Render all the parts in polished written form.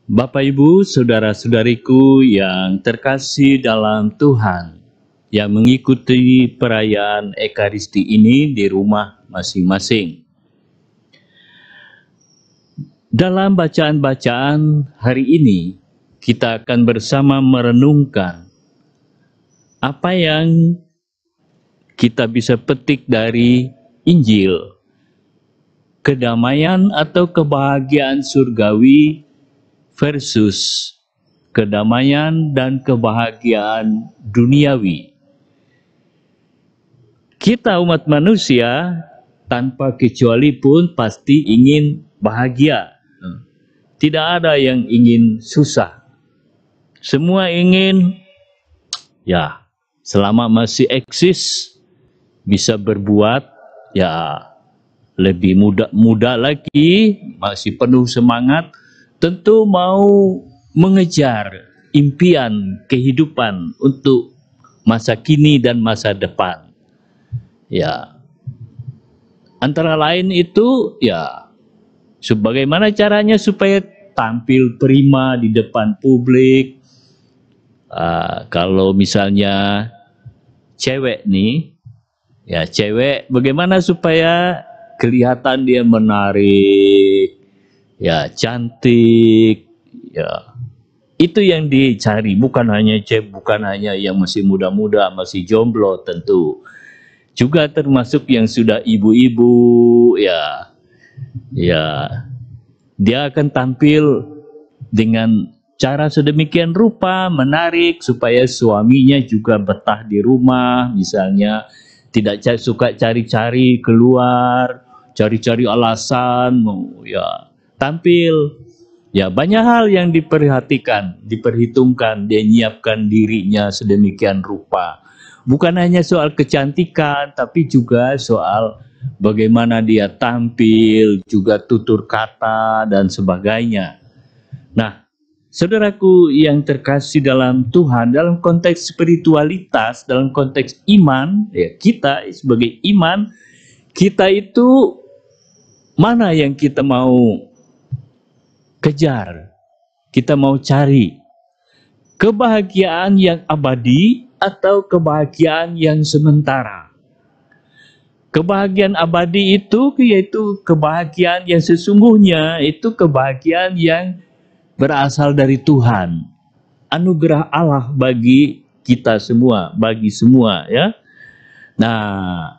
Bapak Ibu, saudara-saudariku yang terkasih dalam Tuhan, yang mengikuti perayaan Ekaristi ini di rumah masing-masing. Dalam bacaan-bacaan hari ini, kita akan bersama merenungkan apa yang kita bisa petik dari Injil, kedamaian atau kebahagiaan surgawi versus kedamaian dan kebahagiaan duniawi. Kita umat manusia tanpa kecuali pun pasti ingin bahagia. Tidak ada yang ingin susah. Semua ingin, ya, selama masih eksis, bisa berbuat, ya, lebih muda lagi, masih penuh semangat, tentu mau mengejar impian kehidupan untuk masa kini dan masa depan. Ya, antara lain itu, ya, sebagaimana caranya supaya tampil prima di depan publik. Kalau misalnya cewek nih, ya cewek bagaimana supaya kelihatan dia menarik, ya cantik, ya itu yang dicari, bukan hanya bukan hanya yang masih muda-muda, masih jomblo, tentu juga termasuk yang sudah ibu-ibu, ya dia akan tampil dengan cara sedemikian rupa menarik supaya suaminya juga betah di rumah, misalnya tidak suka cari-cari keluar, cari-cari alasan, ya tampil. Ya, banyak hal yang diperhatikan, diperhitungkan, dia nyiapkan dirinya sedemikian rupa. Bukan hanya soal kecantikan, tapi juga soal bagaimana dia tampil, juga tutur kata, dan sebagainya. Nah, saudaraku yang terkasih dalam Tuhan, dalam konteks spiritualitas, dalam konteks iman, ya kita sebagai iman, kita itu mana yang kita mau kejar, kita mau cari? Kebahagiaan yang abadi atau kebahagiaan yang sementara? Kebahagiaan abadi itu yaitu kebahagiaan yang sesungguhnya, itu kebahagiaan yang berasal dari Tuhan. Anugerah Allah bagi kita semua, bagi semua, ya. Nah,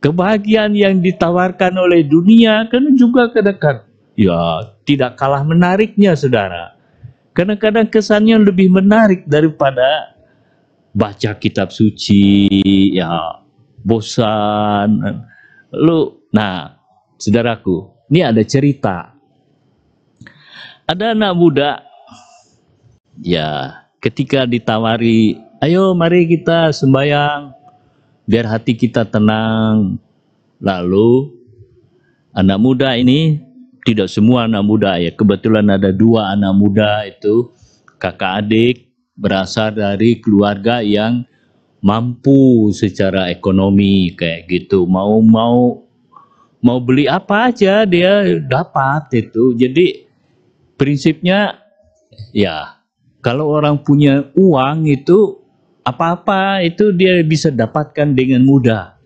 kebahagiaan yang ditawarkan oleh dunia kan juga kadang-kadang, ya, tidak kalah menariknya, saudara. Kadang-kadang kesannya lebih menarik daripada baca kitab suci, ya, bosan. Nah, saudaraku, ini ada cerita. Ada anak muda, ya, ketika ditawari, ayo mari kita sembahyang, biar hati kita tenang. Lalu, anak muda ini, tidak semua anak muda, ya, kebetulan ada 2 anak muda itu, kakak adik, berasal dari keluarga yang mampu secara ekonomi, kayak gitu. Mau beli apa aja dia dapat itu. Jadi prinsipnya, ya, kalau orang punya uang itu apa-apa itu dia bisa dapatkan dengan mudah.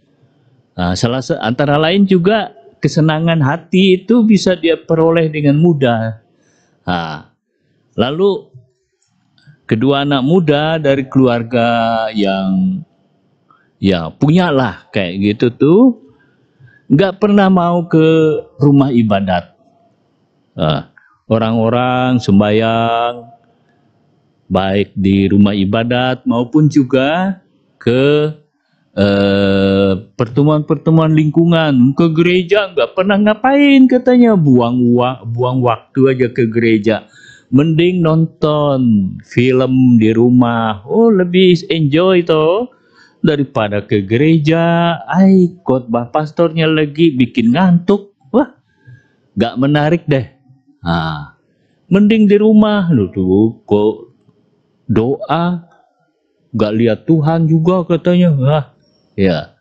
Nah, antara lain juga kesenangan hati itu bisa dia peroleh dengan mudah. Nah, lalu kedua anak muda dari keluarga yang, ya, punyalah kayak gitu tuh, nggak pernah mau ke rumah ibadat. Orang-orang sembahyang baik di rumah ibadat maupun juga ke pertemuan-pertemuan lingkungan, ke gereja nggak pernah ngapain katanya, buang waktu aja ke gereja. Mending nonton film di rumah, lebih enjoy toh daripada ke gereja. Khotbah pastornya lagi bikin ngantuk, wah, nggak menarik deh. Mending di rumah, tuh kok doa nggak lihat Tuhan juga katanya. Ya,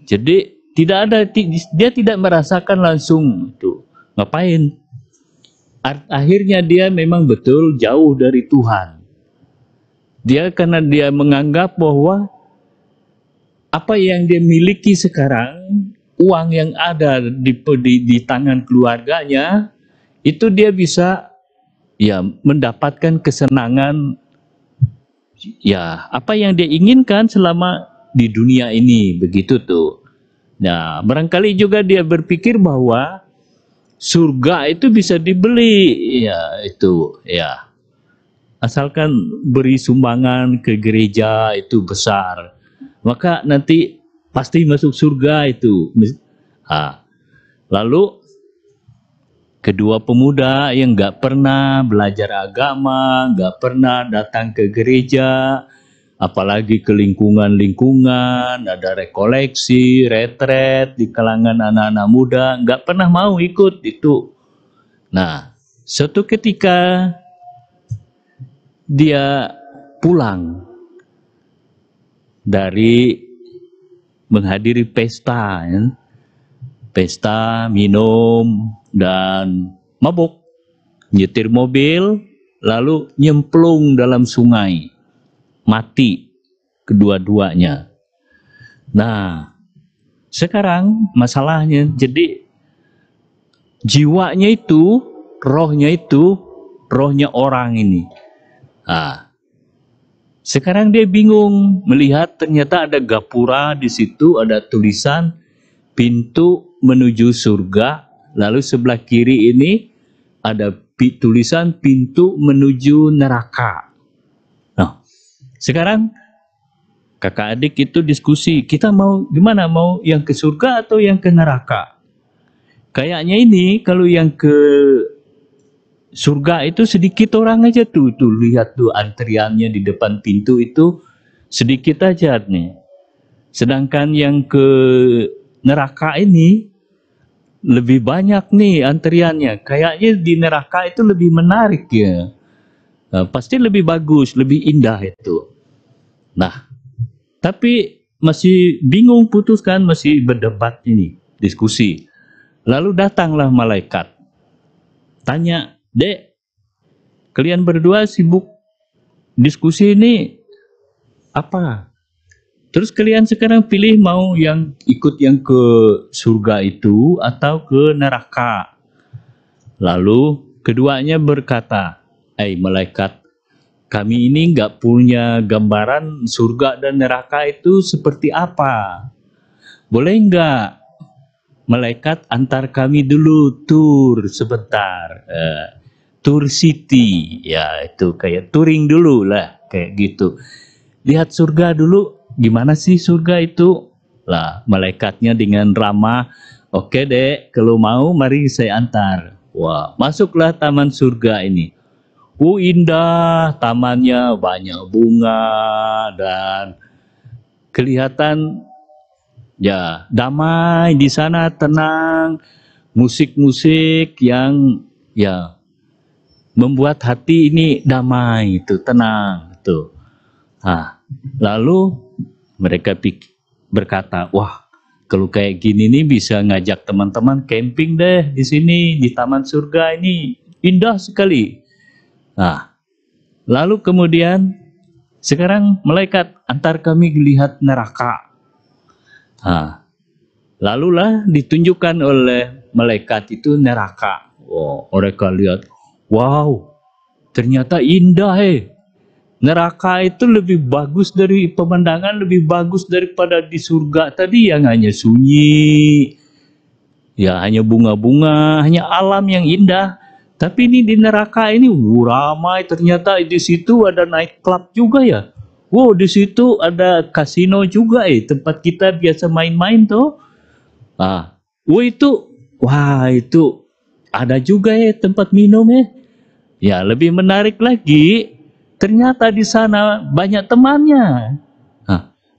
jadi dia tidak merasakan langsung itu. Ngapain? akhirnya dia memang betul jauh dari Tuhan. Karena dia menganggap bahwa apa yang dia miliki sekarang, uang yang ada di tangan keluarganya, itu dia bisa ya mendapatkan kesenangan, ya apa yang dia inginkan selama di dunia ini, begitu tuh. Nah, barangkali juga dia berpikir bahwa surga itu bisa dibeli, ya itu, ya. Asalkan beri sumbangan ke gereja itu besar, maka nanti pasti masuk surga itu. Lalu kedua pemuda yang nggak pernah belajar agama, nggak pernah datang ke gereja, apalagi ke lingkungan-lingkungan, ada rekoleksi, retret di kalangan anak-anak muda, nggak pernah mau ikut itu. Nah, suatu ketika dia pulang dari menghadiri pesta, ya. Pesta, minum, dan mabuk, nyetir mobil, lalu nyemplung dalam sungai, mati kedua-duanya. Nah, sekarang masalahnya, jadi jiwanya itu, rohnya orang ini. Sekarang dia bingung melihat ternyata ada gapura di situ, ada tulisan pintu menuju surga, lalu sebelah kiri ini ada tulisan pintu menuju neraka. Nah, sekarang kakak adik itu diskusi, kita mau gimana, mau yang ke surga atau yang ke neraka? Kayaknya ini kalau yang ke surga itu sedikit orang aja tuh lihat tuh antriannya di depan pintu itu sedikit aja nih. Sedangkan yang ke neraka ini lebih banyak nih antriannya. Kayaknya di neraka itu lebih menarik ya. Pasti lebih bagus, lebih indah itu. Nah, tapi masih bingung putuskan, masih berdebat ini, diskusi. Lalu datanglah malaikat. Tanya, "Dek, kalian berdua sibuk diskusi ini apa? Terus kalian sekarang pilih mau yang ikut yang ke surga itu atau ke neraka?" Lalu keduanya berkata, malaikat, kami ini nggak punya gambaran surga dan neraka itu seperti apa. Boleh nggak malaikat antar kami dulu tur sebentar. Tour city, ya itu kayak touring dulu lah, kayak gitu. Lihat surga dulu, gimana sih surga itu? Lah, malaikatnya dengan ramah, oke dek, kalau mau mari saya antar. Wah, masuklah taman surga ini. Indah, tamannya banyak bunga dan kelihatan ya damai di sana, tenang, musik-musik yang ya membuat hati ini damai, itu tenang itu. Lalu mereka berkata, wah kalau kayak gini nih bisa ngajak teman-teman camping deh di sini di taman surga ini, indah sekali. Lalu kemudian sekarang malaikat antar kami lihat neraka. Lalulah ditunjukkan oleh malaikat itu neraka. Mereka lihat, wow, ternyata indah neraka itu lebih bagus dari pemandangan, lebih bagus daripada di surga tadi yang hanya sunyi, ya hanya bunga-bunga, hanya alam yang indah. Tapi ini di neraka ini ramai, ternyata di situ ada night club juga ya. Wow, di situ ada kasino juga tempat kita biasa main-main tuh. Itu ada juga tempat minum Ya, lebih menarik lagi, ternyata di sana banyak temannya.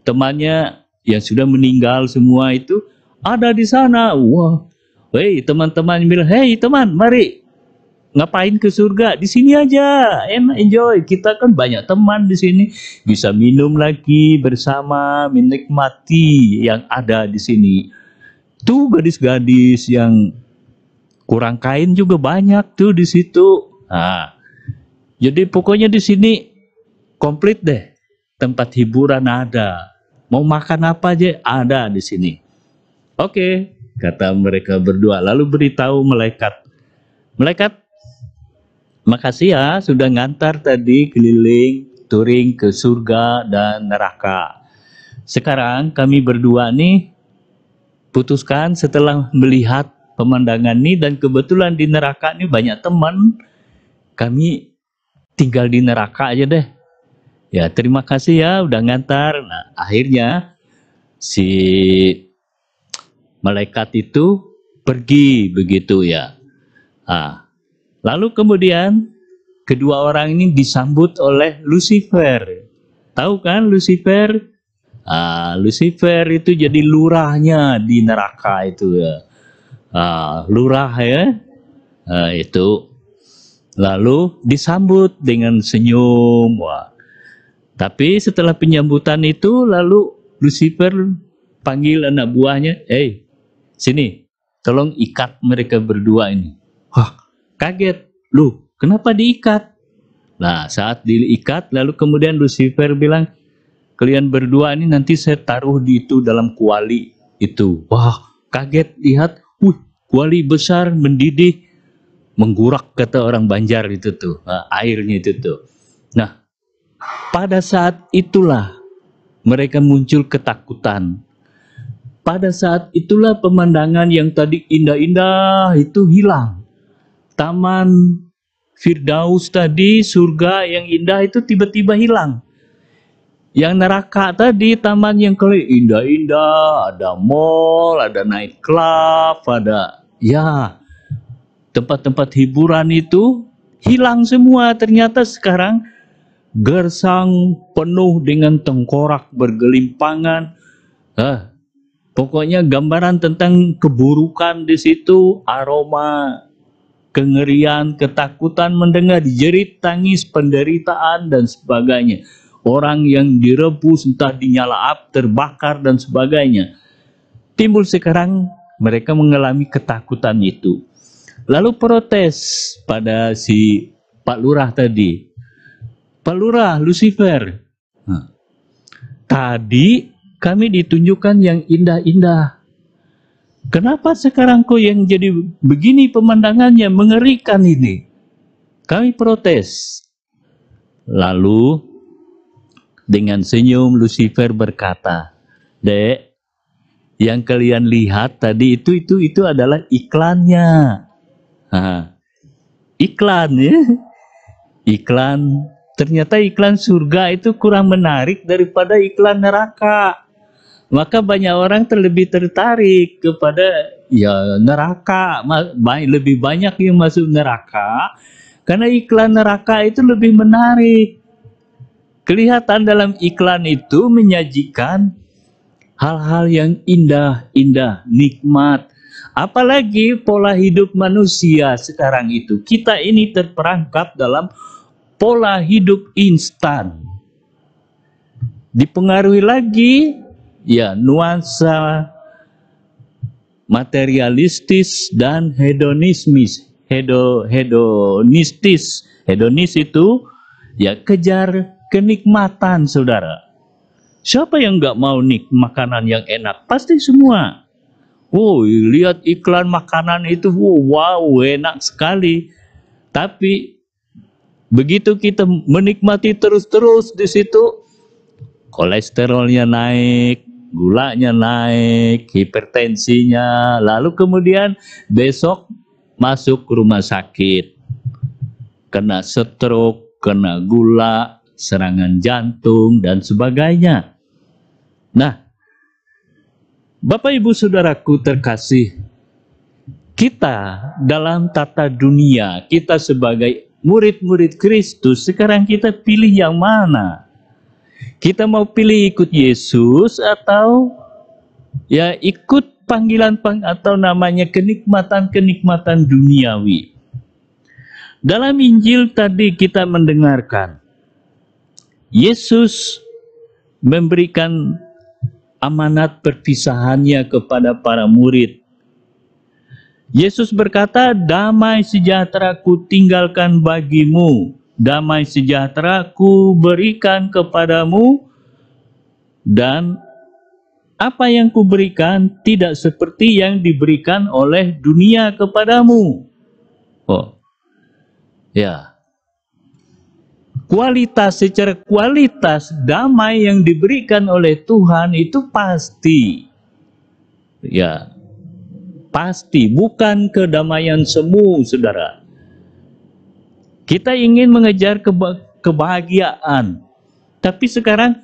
Temannya yang sudah meninggal semua itu ada di sana. Wah, teman-teman bilang, teman, mari ngapain ke surga? Di sini aja, enak, enjoy. Kita kan banyak teman di sini, bisa minum lagi bersama, menikmati yang ada di sini. Tuh gadis-gadis yang kurang kain juga banyak tuh di situ. Nah, jadi pokoknya di sini komplit deh. Tempat hiburan ada. Mau makan apa aja ada di sini. Oke, kata mereka berdua. Lalu beritahu malaikat. Malaikat, makasih ya sudah ngantar tadi keliling touring ke surga dan neraka. Sekarang kami berdua nih putuskan setelah melihat pemandangan ini dan kebetulan di neraka ini banyak teman, kami tinggal di neraka aja deh. Ya terima kasih ya udah ngantar. Nah akhirnya si malaikat itu pergi begitu ya. Nah, lalu kemudian kedua orang ini disambut oleh Lucifer. Tahu kan Lucifer? Lucifer itu jadi lurahnya di neraka itu ya. Lurah ya. Itu. Lalu disambut dengan senyum. Wah. Tapi setelah penyambutan itu lalu Lucifer panggil anak buahnya, sini, tolong ikat mereka berdua ini. Wah, kaget. Loh, kenapa diikat? Nah, saat diikat lalu kemudian Lucifer bilang, kalian berdua ini nanti saya taruh di itu dalam kuali itu. Wah, kaget lihat, kuali besar mendidih, menggurak kata orang Banjar itu tuh, airnya itu tuh. Nah, pada saat itulah mereka muncul ketakutan. Pada saat itulah pemandangan yang tadi indah-indah itu hilang. Taman Firdaus tadi, surga yang indah itu tiba-tiba hilang. Yang neraka tadi, taman yang indah-indah, ada mall, ada night club, ada ya tempat-tempat hiburan itu hilang semua. Ternyata sekarang gersang penuh dengan tengkorak bergelimpangan. Pokoknya gambaran tentang keburukan di situ, aroma kengerian, ketakutan, mendengar jerit tangis, penderitaan dan sebagainya. Orang yang direbus, entah dinyala api, terbakar dan sebagainya. Timbul sekarang mereka mengalami ketakutan itu. Lalu protes pada si Pak Lurah tadi. Pak Lurah, Lucifer, tadi kami ditunjukkan yang indah-indah. Kenapa sekarang kok yang jadi begini pemandangannya, mengerikan ini? Kami protes. Lalu dengan senyum Lucifer berkata, Dek, yang kalian lihat tadi itu adalah iklannya. Iklan ya. Iklan. Ternyata iklan surga itu kurang menarik daripada iklan neraka. Maka banyak orang lebih tertarik kepada ya neraka. Lebih banyak yang masuk neraka. Karena iklan neraka itu lebih menarik. Kelihatan dalam iklan itu menyajikan hal-hal yang indah-indah, nikmat. Apalagi pola hidup manusia sekarang itu. Kita ini terperangkap dalam pola hidup instan. Dipengaruhi lagi ya nuansa materialistis dan hedonistis. Hedonis itu ya kejar kenikmatan, saudara. Siapa yang nggak mau makanan yang enak? Pasti semua. Lihat iklan makanan itu, wow, enak sekali. Tapi begitu kita menikmati terus-terus di situ, kolesterolnya naik, gulanya naik, hipertensinya, lalu kemudian besok masuk rumah sakit, kena stroke, kena gula, serangan jantung, dan sebagainya. Nah, Bapak Ibu Saudaraku terkasih, kita dalam tata dunia, kita sebagai murid-murid Kristus, sekarang kita pilih yang mana? Kita mau pilih ikut Yesus atau ya ikut panggilan atau namanya kenikmatan-kenikmatan duniawi. Dalam Injil tadi kita mendengarkan Yesus memberikan amanat perpisahannya kepada para murid. Yesus berkata, damai sejahtera ku tinggalkan bagimu, damai sejahtera ku berikan kepadamu, dan apa yang kuberikan tidak seperti yang diberikan oleh dunia kepadamu. Oh, ya. Secara kualitas damai yang diberikan oleh Tuhan itu pasti. Ya, pasti bukan kedamaian semu, saudara. Kita ingin mengejar kebahagiaan, tapi sekarang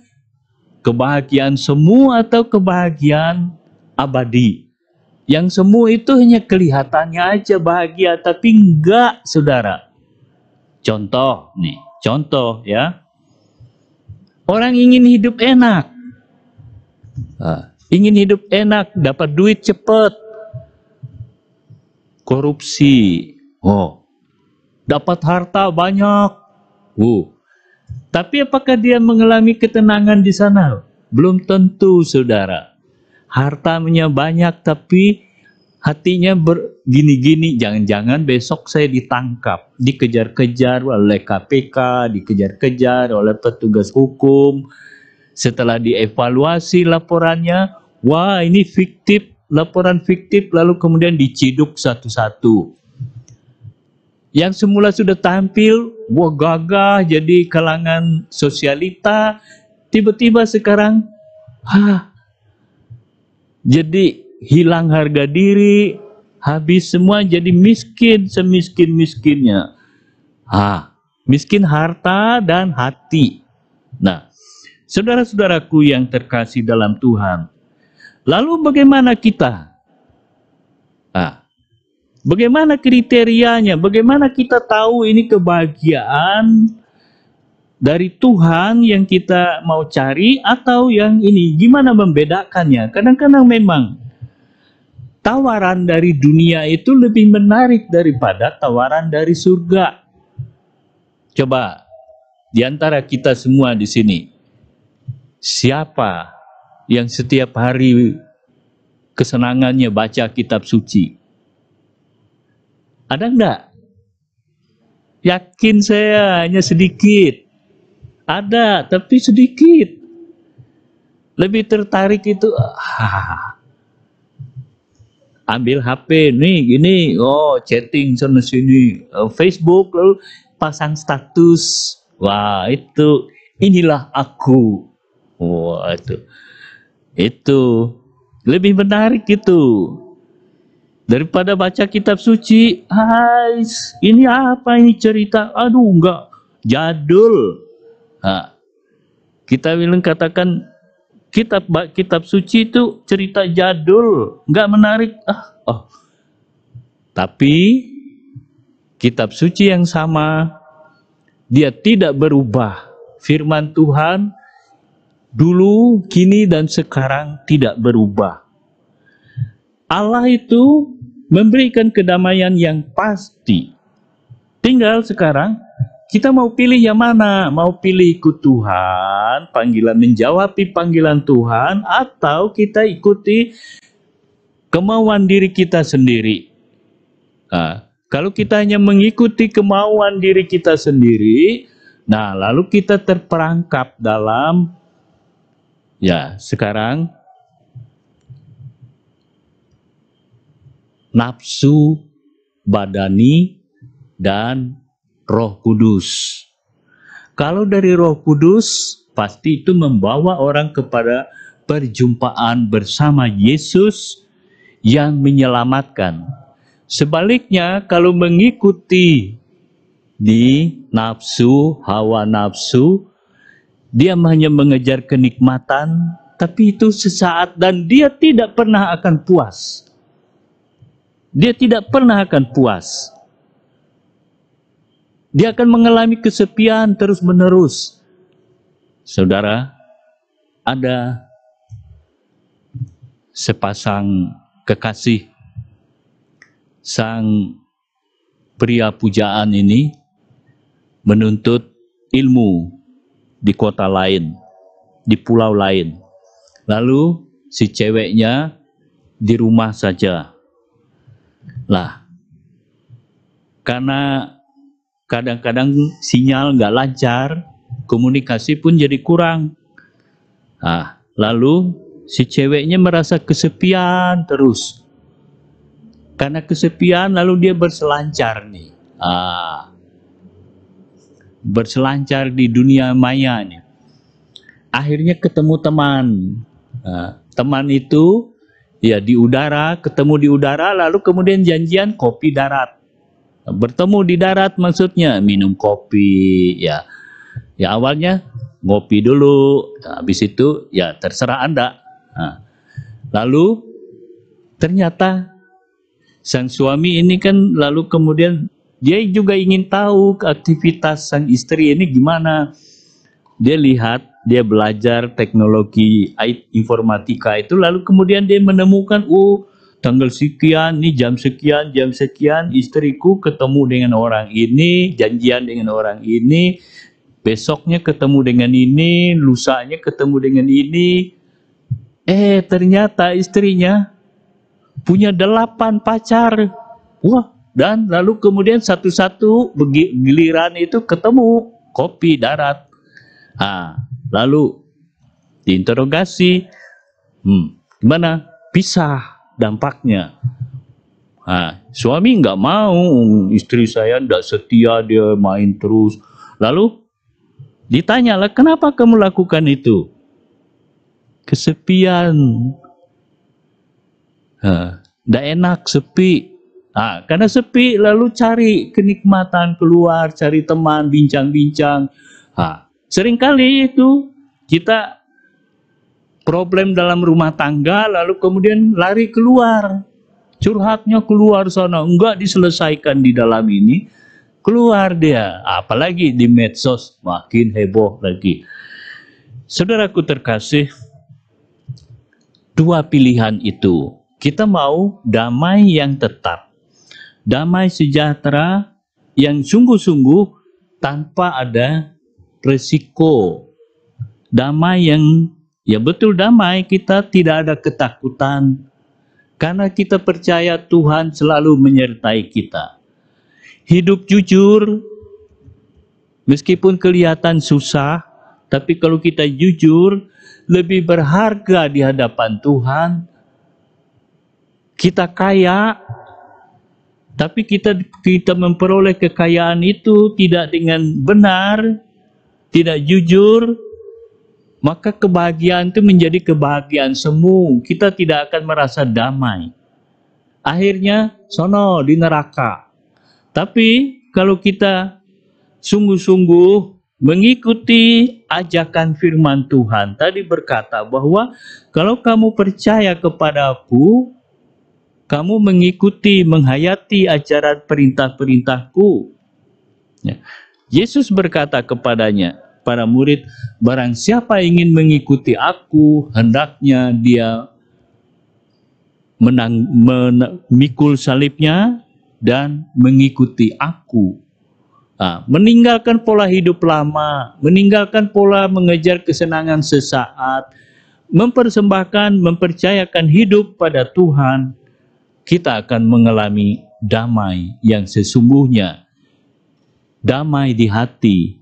kebahagiaan semu atau kebahagiaan abadi? Yang semu itu hanya kelihatannya aja bahagia, tapi enggak, saudara. Contoh nih, contoh ya. Orang ingin hidup enak. Ingin hidup enak, dapat duit cepat. Korupsi. Oh. Dapat harta banyak. Tapi apakah dia mengalami ketenangan di sana? Belum tentu, saudara. Hartanya banyak tapi hatinya begini-gini. Jangan-jangan besok saya ditangkap, dikejar-kejar oleh KPK, dikejar-kejar oleh petugas hukum. Setelah dievaluasi laporannya, wah ini fiktif, laporan fiktif, lalu kemudian diciduk satu-satu. Yang semula sudah tampil, wah gagah jadi kalangan sosialita, tiba-tiba sekarang, jadi hilang harga diri, habis semua jadi miskin, semiskin-miskinnya. Miskin harta dan hati. Nah, saudara-saudaraku yang terkasih dalam Tuhan, lalu bagaimana kita? Bagaimana kriterianya? Bagaimana kita tahu ini kebahagiaan dari Tuhan yang kita mau cari atau yang ini? Gimana membedakannya? Kadang-kadang memang tawaran dari dunia itu lebih menarik daripada tawaran dari surga. Coba, di antara kita semua di sini, siapa yang setiap hari kesenangannya baca kitab suci? Ada enggak? Yakin saya hanya sedikit. Ada, tapi sedikit. Lebih tertarik itu, ambil HP, nih gini, chatting sana sini, Facebook, lalu pasang status. Wah, inilah aku. Wah, itu lebih menarik itu. Daripada baca kitab suci, ini apa ini cerita? Aduh, enggak, jadul. Kita bilang katakan kitab suci itu cerita jadul, enggak menarik. Tapi kitab suci yang sama, dia tidak berubah. Firman Tuhan dulu, kini, dan sekarang tidak berubah. Allah itu memberikan kedamaian yang pasti. Tinggal sekarang kita mau pilih yang mana? Mau pilih ikut Tuhan, menjawabi panggilan Tuhan, atau kita ikuti kemauan diri kita sendiri. Kalau kita hanya mengikuti kemauan diri kita sendiri, lalu kita terperangkap dalam, sekarang nafsu badani dan Roh Kudus. Kalau dari Roh Kudus, pasti itu membawa orang kepada perjumpaan bersama Yesus yang menyelamatkan. Sebaliknya, kalau mengikuti di nafsu, hawa nafsu, dia hanya mengejar kenikmatan, tapi itu sesaat dan dia tidak pernah akan puas. Dia tidak pernah akan puas. Dia akan mengalami kesepian terus-menerus. Saudara, ada sepasang kekasih, sang pria pujaan ini menuntut ilmu di kota lain, di pulau lain. Lalu si ceweknya di rumah saja. Lah, karena kadang-kadang sinyal nggak lancar, komunikasi pun jadi kurang. Lalu si ceweknya merasa kesepian terus. Karena kesepian lalu dia berselancar nih. Berselancar di dunia maya nih. Akhirnya ketemu teman. Teman itu ya di udara, ketemu di udara, lalu kemudian janjian kopi darat. Bertemu di darat maksudnya minum kopi ya. Ya awalnya ngopi dulu, habis itu ya terserah Anda. Lalu ternyata sang suami ini kan lalu kemudian dia juga ingin tahu aktivitas sang istri ini gimana. Dia lihat, dia belajar teknologi informatika itu, lalu kemudian dia menemukan, tanggal sekian, nih jam sekian, istriku ketemu dengan orang ini, janjian dengan orang ini, besoknya ketemu dengan ini, lusanya ketemu dengan ini. Ternyata istrinya punya 8 pacar. Wah, dan lalu kemudian satu-satu giliran itu ketemu kopi darat. Lalu diinterogasi, gimana? Pisah dampaknya. Suami nggak mau, istri saya nggak setia, dia main terus. Lalu ditanyalah, kenapa kamu lakukan itu? Kesepian. Nggak enak, sepi. Karena sepi, lalu cari kenikmatan keluar, cari teman, bincang-bincang. Seringkali itu kita problem dalam rumah tangga, lalu kemudian lari keluar, curhatnya keluar sana, enggak diselesaikan di dalam ini, keluar dia, apalagi di medsos, makin heboh lagi. Saudaraku terkasih, 2 pilihan itu, kita mau damai yang tetap, damai sejahtera yang sungguh-sungguh tanpa ada resiko, damai yang ya betul damai, kita tidak ada ketakutan karena kita percaya Tuhan selalu menyertai kita. Hidup jujur meskipun kelihatan susah, tapi kalau kita jujur lebih berharga di hadapan Tuhan. Kita kaya, tapi kita memperoleh kekayaan itu tidak dengan benar, tidak jujur, maka kebahagiaan itu menjadi kebahagiaan semu. Kita tidak akan merasa damai. Akhirnya sono di neraka. Tapi kalau kita sungguh-sungguh mengikuti ajakan firman Tuhan, tadi berkata bahwa kalau kamu percaya kepada Aku, kamu mengikuti, menghayati ajaran perintah-perintahku. Yesus berkata kepadanya, para murid, barang siapa ingin mengikuti Aku, hendaknya dia memikul salibnya dan mengikuti Aku. Meninggalkan pola hidup lama, meninggalkan pola mengejar kesenangan sesaat, mempercayakan hidup pada Tuhan, kita akan mengalami damai yang sesungguhnya, damai di hati.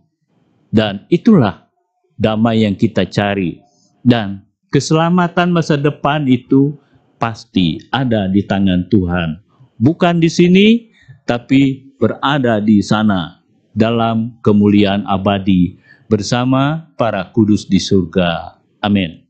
Dan itulah damai yang kita cari. Dan keselamatan masa depan itu pasti ada di tangan Tuhan. Bukan di sini, tapi berada di sana dalam kemuliaan abadi bersama para kudus di surga. Amin.